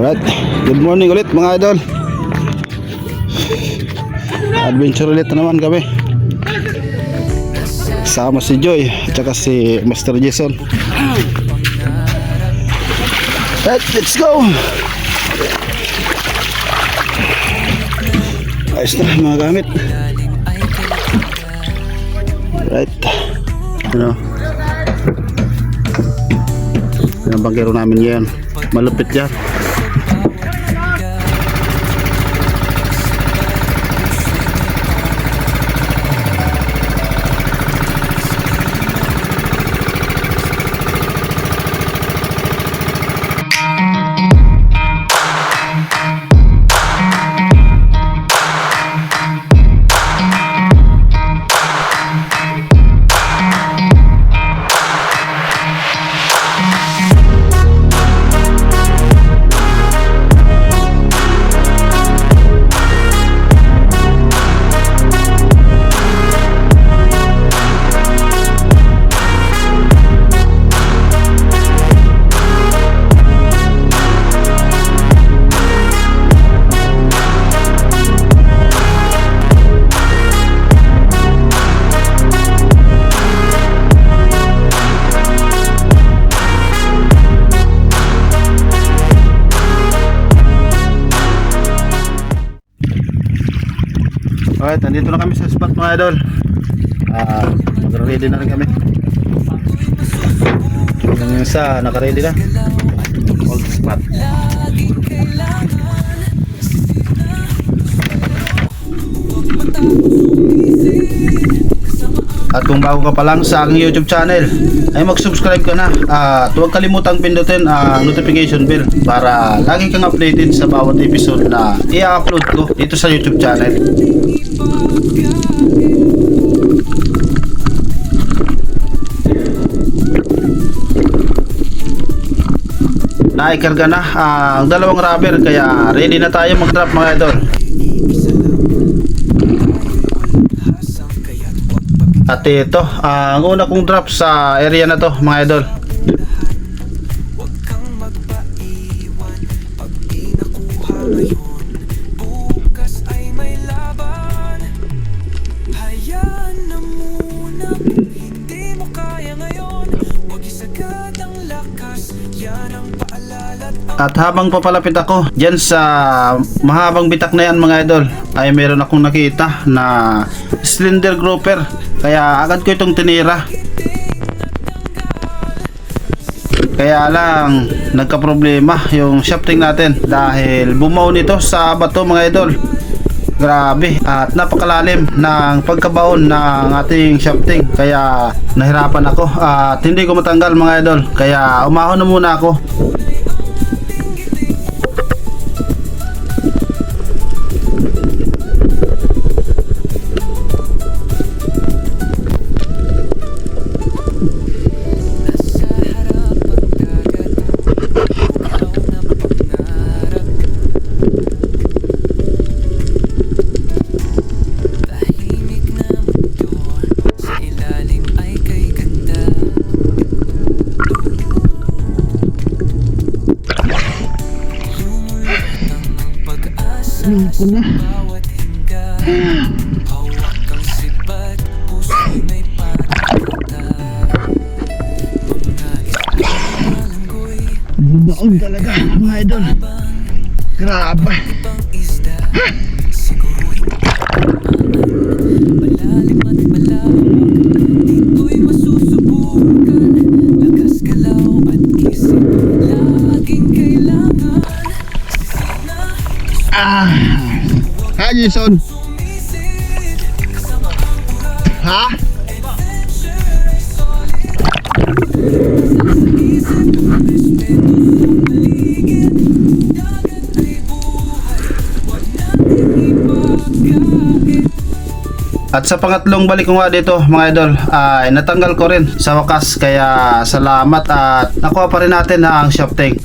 Alright, good morning ulit mga idol. Adventure ulit na naman kami. Sama si Joy at saka si Master Jason. Right, let's go. Ayos na mga gamit. Right. Ano? Yan ang bangkero namin yan. Malupit yan. Alright, nandito na kami sa spot mga idol. Naka-ready na rin kami. Yung isa, naka-ready na. All the spot. At kung bago ka pa lang sa aking YouTube channel, ay mag-subscribe ka na. At huwag kalimutang pindutin ang notification bell para lagi kang updated sa bawat episode na i-upload ko dito sa YouTube channel. Naikarga na ang dalawang rubber kaya ready na tayo mag-drop mga idol. At ito ang una kong drop sa area na to mga idol. At habang papalapit ako dyan sa mahabang bitak na yan mga idol, ay meron akong nakita na slender grouper. Kaya agad ko itong tinira. Kaya lang nagka-problema yung shafting natin dahil bumaw nito sa bato mga idol. Grabe, at napakalalim ng pagkabaon ng ating shafting. Kaya nahirapan ako at hindi ko matanggal mga idol. Kaya umahon na muna ako. Ko na. Bumaon talaga mga idol. Grabe. Ha, Jason? Ha? At sa pangatlong balik ko nga dito mga idol ay natanggal ko rin sa wakas. Kaya salamat at nakuha pa rin natin ang shafting.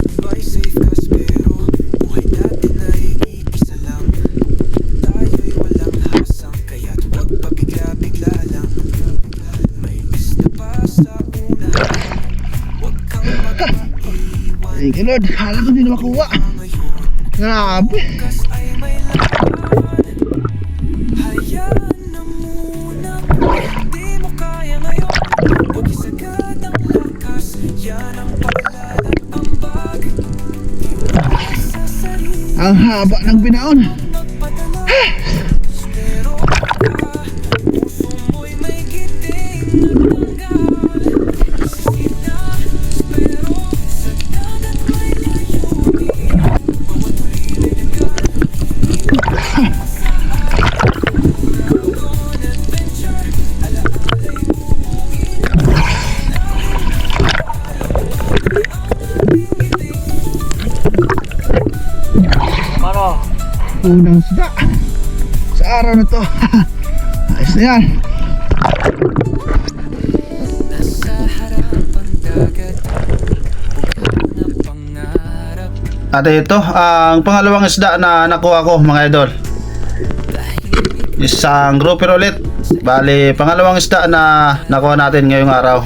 Thank you Lord, kala ko hindi na makuha. Grabe. Ang haba ng binaon. Unang sida sa araw na to. Ayos na yan. At ito ang pangalawang isda na nakuha ko mga idol. Isang grouper ulit. Bali pangalawang isda na nakuha natin ngayong araw.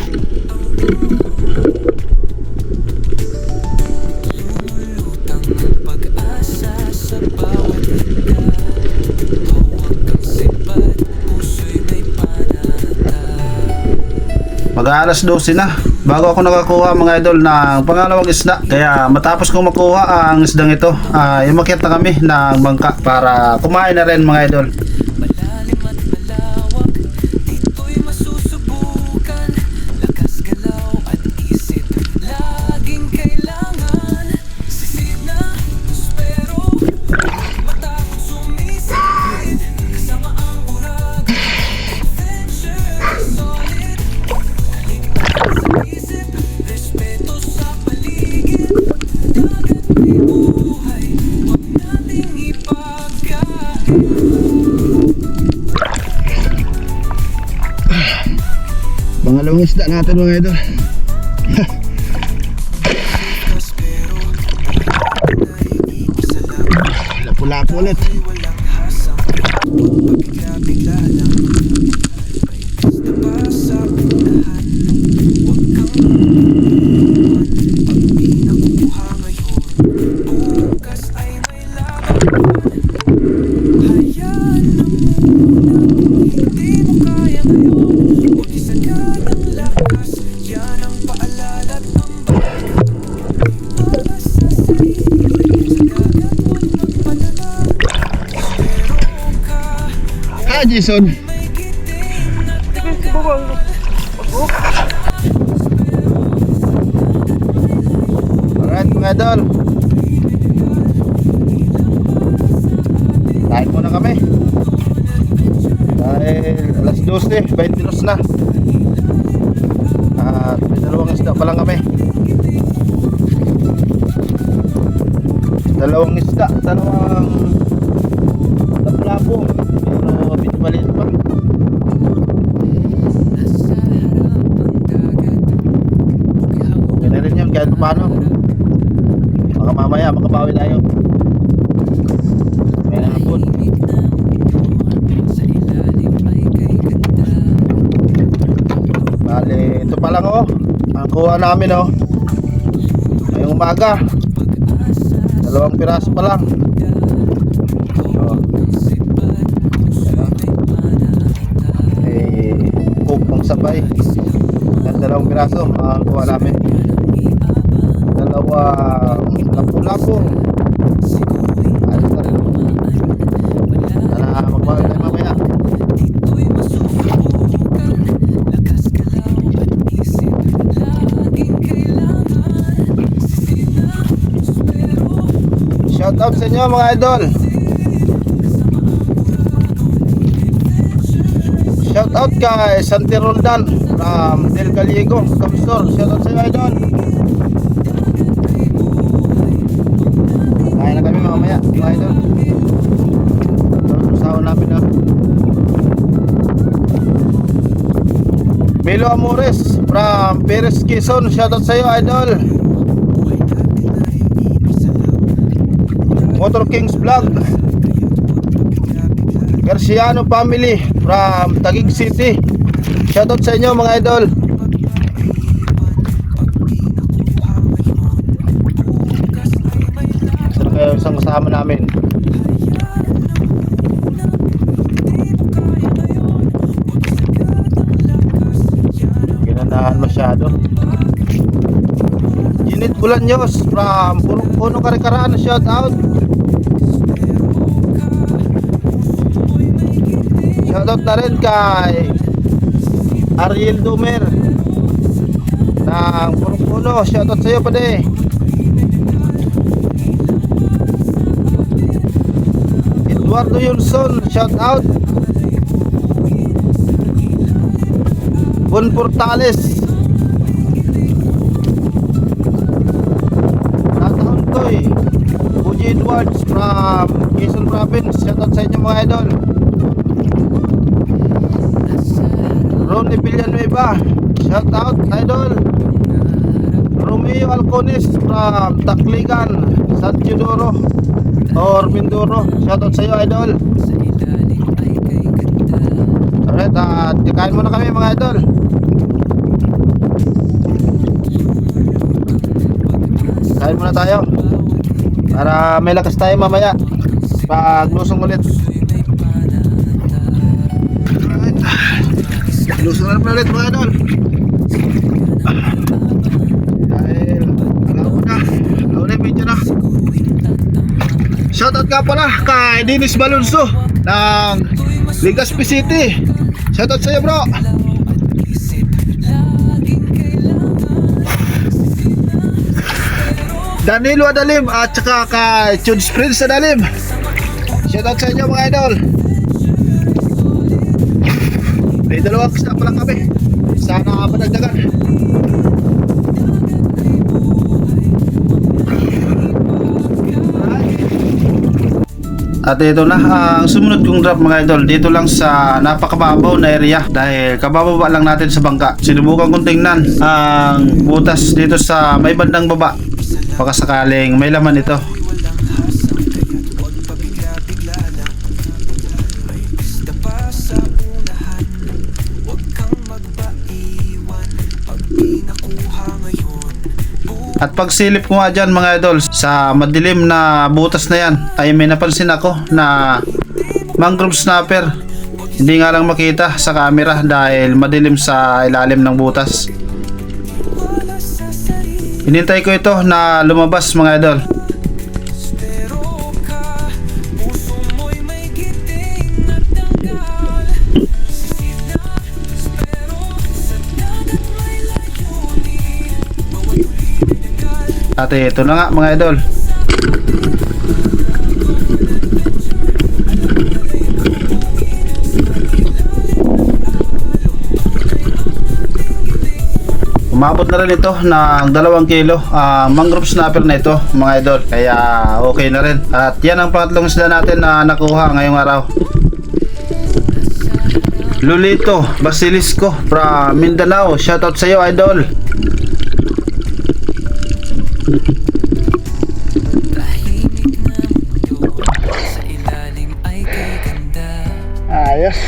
Mag-aalas 12 na bago ako nakakuha mga idol ng pangalawang isda. Kaya matapos kong makuha ang isdang ito, umakyat na kami ng bangka para kumain na rin mga idol. Pangalawang isda natin mga idol. Lapu-lapu ulit. Jason. Alright mga idol, kain muna kami dahil alas 12, 22 na at may dalawang isda pa lang kami. Dalawang isda, dalawang lapu-lapu, pero medyo maliit pa. Okay na rin yun kahit paano. Baka mamaya makabawi tayo. May nangapon. Bale, ito pa lang oh, ang kuha namin oh ngayong umaga. Dalawang piraso pa lang. Sabay ng dalawang piraso ang kuha namin. Dalawang lapu-lapu. Ayos na rin. Sana magbawi tayo mamaya. Shout out sa inyo mga idol. Shout out kay Santi Roldan from Del Gallego, Camsor. Shout out sa iyo idol. Kain na kami mamaya mga idol. Sahon namin na. Melo Amores from Perez Quezon. Shout out sa iyo idol. Motor Kings Vlog, Garciano family from Taguig City. Shoutout sa inyo mga idol. Saan kayo isang kasama namin. Ginanahan masyado. Unit Bulanjos from Puno Karikaraan, shout out. Shout out na rin kay Ariel Dumer ng Puno, shout out sa iyo pade. Eduardo Yunson, shout out. Bon Portales, Natahon Toy, Puji Edwards from Quezon Province, shout out sa inyo mga idol. Ronnie Villanueva, shout out idol. Romeo Alcones from Tacligan, San Teodoro or Mindoro, shout out sa iyo idol. Alright, at kakain muna kami mga idol. Kain muna tayo para may lakas tayo mamaya pag lusong ulit. Alright, lusong na ulit mga idol. Dahil alauna yung video na. Shoutout ka pala kay Dennis Balonso ng Legazpi City. Shoutout sa'yo bro. Danilo Adalim at saka kay Chuds Prince Adalim. Shoutout sa inyo mga idol. May dalawang kasta pa lang kami. Sana madagdagan. At ito na ang sumunod kong drop mga idol. Dito lang sa napakababaw na area. Dahil kabababa lang natin sa bangka. Sinubukan kong tingnan ang butas dito sa may bandang baba. Baka sakaling may laman ito. At pagsilip ko nga dyan mga idol sa madilim na butas na yan ay may napansin ako na mangrove snapper. Hindi nga lang makita sa camera dahil madilim sa ilalim ng butas. Hinintay ko ito na lumabas mga idol. At ito na nga mga idol. Umabot na rin ito ng 2 kilo mangrove snapper na ito mga idol. Kaya okay na rin. At yan ang pangatlong isda natin na nakuha ngayong araw. Lulito Basilisco from Mindanao, shoutout sa iyo idol. Ayos.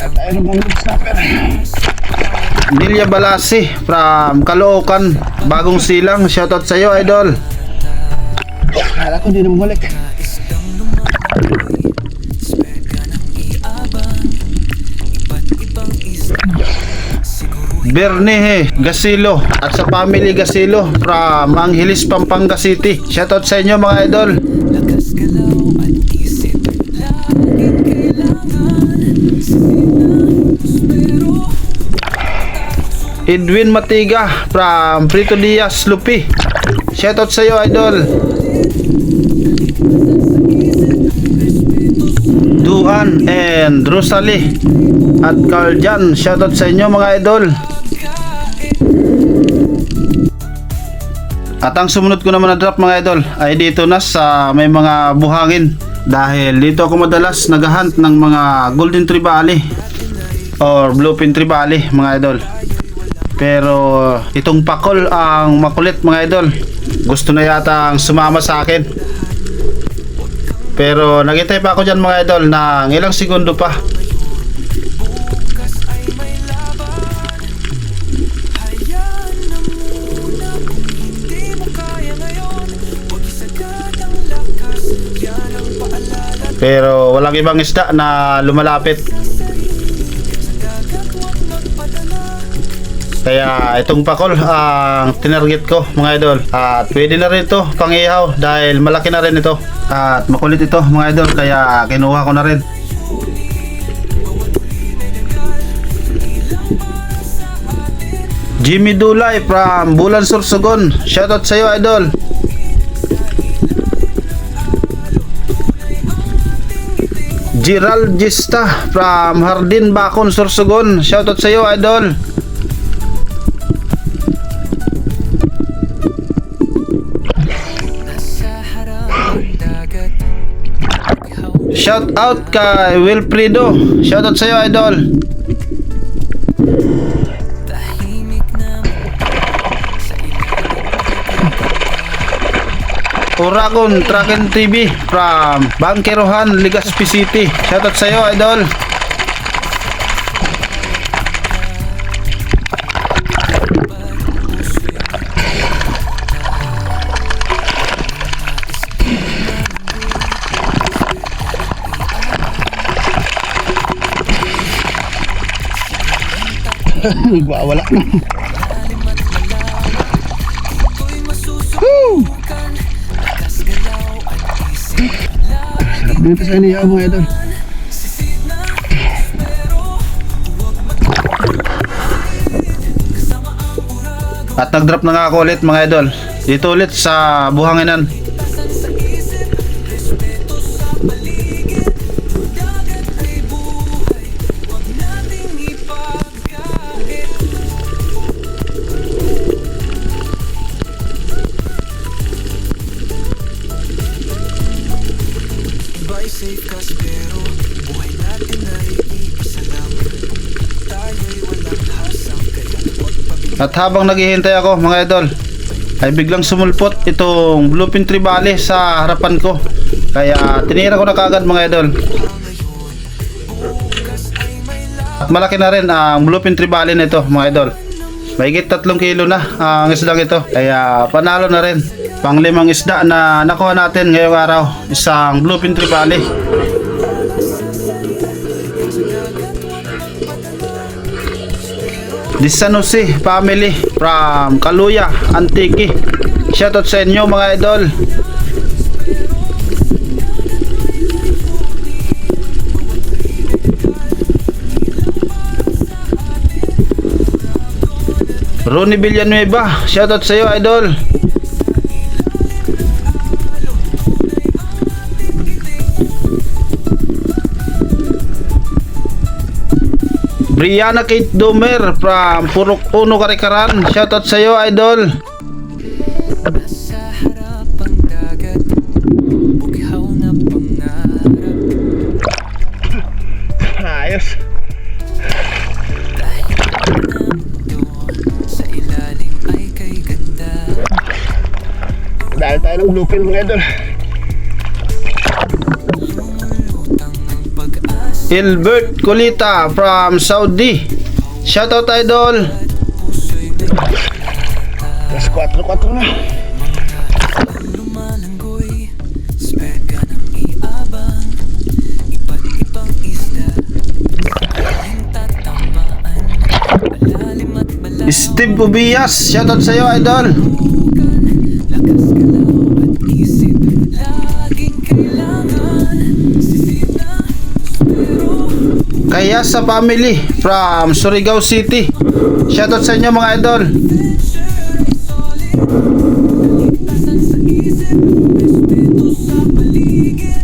At ayun ang snapper. Nilia Balasi from Caloocan, Bagong Silang, shoutout sa iyo idol. Kala ko hindi na bumalik. Bernie Gasilo at sa family Gasilo from Angeles, Pampanga City, shoutout sa inyo mga idol. Edwin Matiga from Prito Diaz, Lupi, shoutout sa iyo idol. Duan and Rosalie at Carl Jan, shoutout sa inyo mga idol. At ang sumunod ko naman na drop mga idol ay dito na sa may mga buhangin. Dahil dito ako madalas naghahunt ng mga golden trevally or bluefin trevally mga idol. Pero itong pakol ang makulit mga idol. Gusto na yata ang sumama sa akin. Pero naghintay pa ako dyan mga idol ng ilang segundo pa. Pero walang ibang isda na lumalapit. Kaya itong pakol ang tinarget ko mga idol. At pwede na rin ito pang ihaw dahil malaki na rin ito. At makulit ito mga idol, kaya kinuha ko na rin. Jimmy Dulay from Bulan Sorsogon. Shoutout sa iyo idol. Gerald Gista from Hardin Bacon Sorsogon. Shoutout sa iyo idol. Shout out kay Wilfredo. Shout out sa iyo idol. Uragon Traken TV from Bangkerohan, Legazpi City. Shout out sa iyo idol. Wala. Sarap dito sa inihaw mga idol. At nag-drop na nga ako ulit mga idol. Dito ulit sa Buhanginan. Safe ka pero buhay natin ay iisa lang. Tayo'y walang hasang kaya huwag pag- At habang naghihintay ako mga idol, ay biglang sumulpot itong Bluefin Trevally sa harapan ko. Kaya tinira ko na kagad mga idol. At malaki na rin ang Bluefin Trevally na ito mga idol. Mahigit 3 kilo na ang isdang ito. Kaya panalo na rin. Pang-5 isda na nakuha natin ngayong araw. Isang Bluefin Trevally. The San Jose family from Kaluya, Antique. Shoutout sa inyo mga idol. Ronnie Villanueva, shoutout sa iyo idol. Brianna Kate Domer from Purok Uno Karikaran, shoutout sa iyo idol. Nasa harapang dagat, bughaw na pangarap. Ayos. Dahil nandun sa ilalim ay kay ganda. Dahil tayo ng bluefin mga idol. Lumulutang ang pag-asa. Hilbert Colita from Saudi, shoutout idol. Plus 4-4 na. Lumalanggoy, speka ng iabang. Iba't ibang isda, ang tatamaan. Malalim at malalim. Steve Ubias, shoutout sa iyo idol. Lakas galaw at isip, laging kailangan. Sisid na pero Kaya sa family from Surigao City, shoutout sa inyo mga idol. kaligtasan sa isip, respeto sa paligid.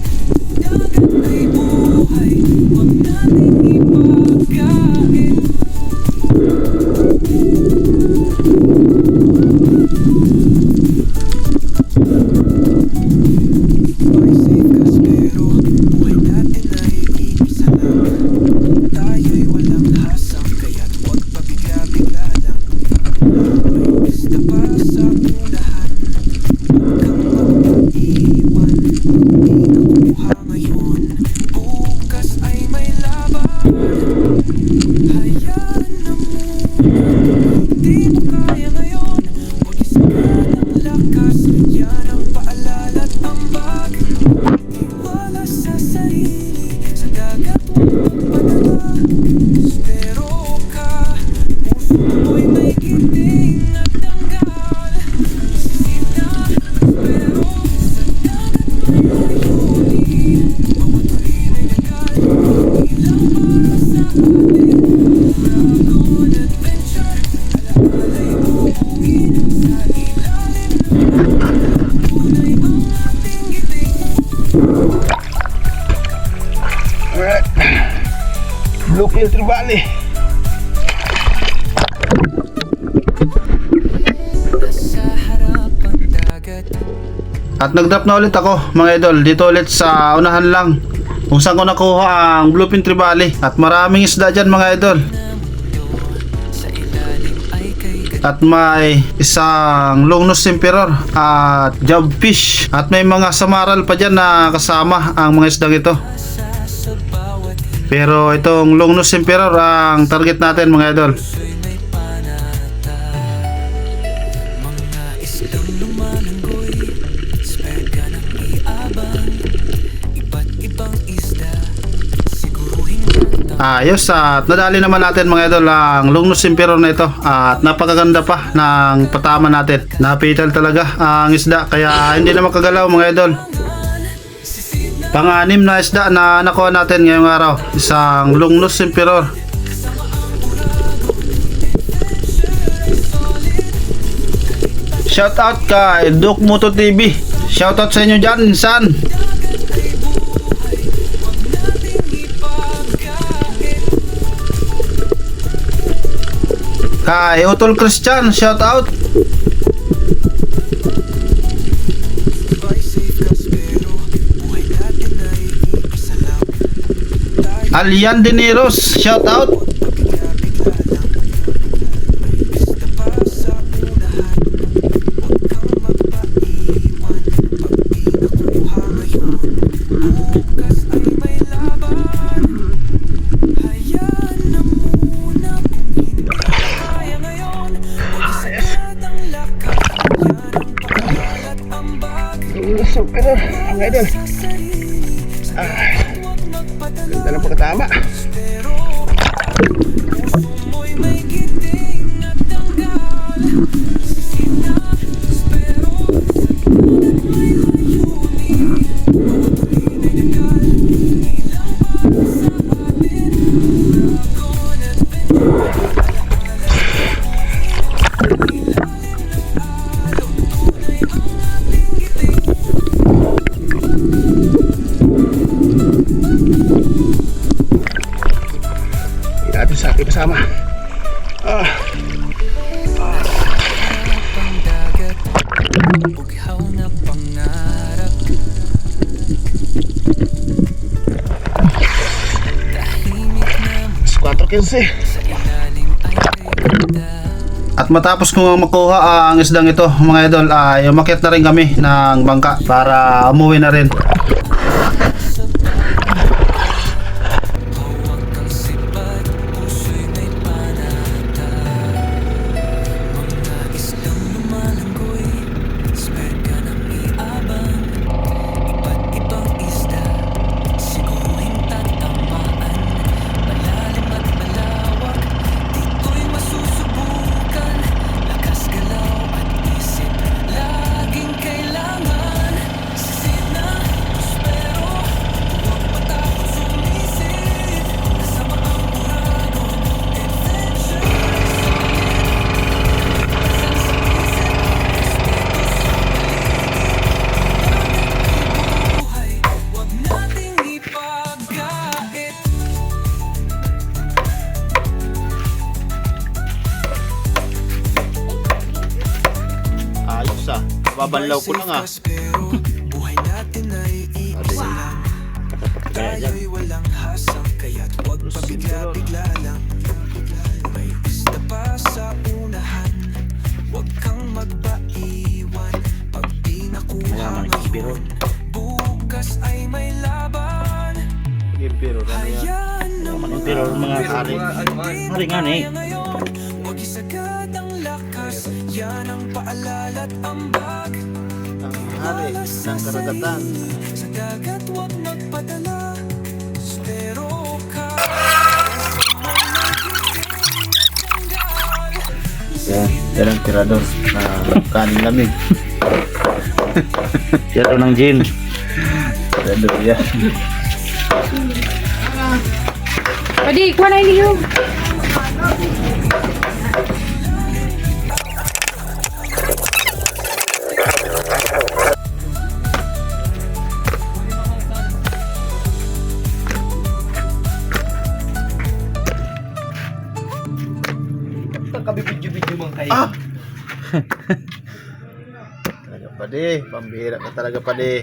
Dagat ay buhay, huwag nating ipagkait. May sikas pero buhay natin ay iisa lang. Tayo'y walang hasang kaya't huwag pabigla-bigla lang. Tribali. Sa harapang dagat. At nag-drop na ulit ako mga idol dito ulit sa unahan lang kung saan ko nakuha ang bluefin tribali. At maraming isda dyan mga idol. Sa ilalim ay kay At may isang longnose emperor at jobfish. At may mga samaral pa dyan na kasama ang mga isdang ito. gasa sa bawat Pero itong longnose emperor ang target natin mga idol. puso'y may panata. Mga isdang lumalanggoy, spega ng iabang. Iba't ibang isda, siguruhin Ayos, at nadali naman natin mga idol ang longnose emperor na ito. At napakaganda pa ng patama natin. Napital talaga ang isda kaya hindi na makagalaw mga idol. Pang-anim na isda na nakuha natin ngayong araw. Isang longnose emperor. Shout out kay Duke Moto TV. Shout out sa inyo dyan, insan. Kay Utol Christian, shout out. By safe kas pero buhay natin ay iisa lang. Alian Dineros, shout out. Bigla-bigla lang, may pista pa sa unahan. Huwag kang magpaiwan, pag di nakuha ngayon, bukas ay may laban. Hayaan na muna kung hindi kaya ngayon. Huwag isagad ang lakas, yan ang pagkalat ambag. Sa sarili, sa huwag magpadala. Dalang pagkatama. Pero puso mo'y may giting at tanggal. Sinatos pero at may layunin. Tunay na gal, hindi lang para sa atin. Dragon adventure, ilalim ng araw. Tunay ang ating giting. Hindi natin sa ating kasama. Pang dagat, bughaw na pangarap. Tahimik na 4:15. sa ilalim ay kay ganda. At matapos ko nga makuha ang isdang ito mga idol, ay umakyat na rin kami ng bangka para umuwi na rin. Huwag kang sipat, puso'y may panata. Mga isdang lumalanggoy, spega ng iabang. Iba't ibang isda, siguruhin tatamaan. Malalim at malawak, dito'y masusubukan. Lakas galaw at isip, laging kailangan. Sisid na, prospero, huwag matakot sumisid. Kasama ang buragon, adventure. Buhay, huwag nating ipagkait. Ayos babanlaw ko lang Pero buhay natin ay iisa lang. Tayo'y walang hasang, kaya't huwag pabigla-bigla lang. May pista pa sa unahan, huwag kang magpaiwan. Pag di nakuha ngayon, bukas ay may laban. Hayaan na Emperor, mga hari. Hari nga ngayon, huwag isagad ang lakas, yan ang paalala't ambag. Ang hari ng karagatan. Sa dagat huwag magpadala, pero ka Yan ang tirador na kanin lamig. Tirador ng gin. Tirador yan. Pwede, kuha na niyo. Basta kami video-video man kayo. Ah! Talaga pade, pambihira ka talaga pade.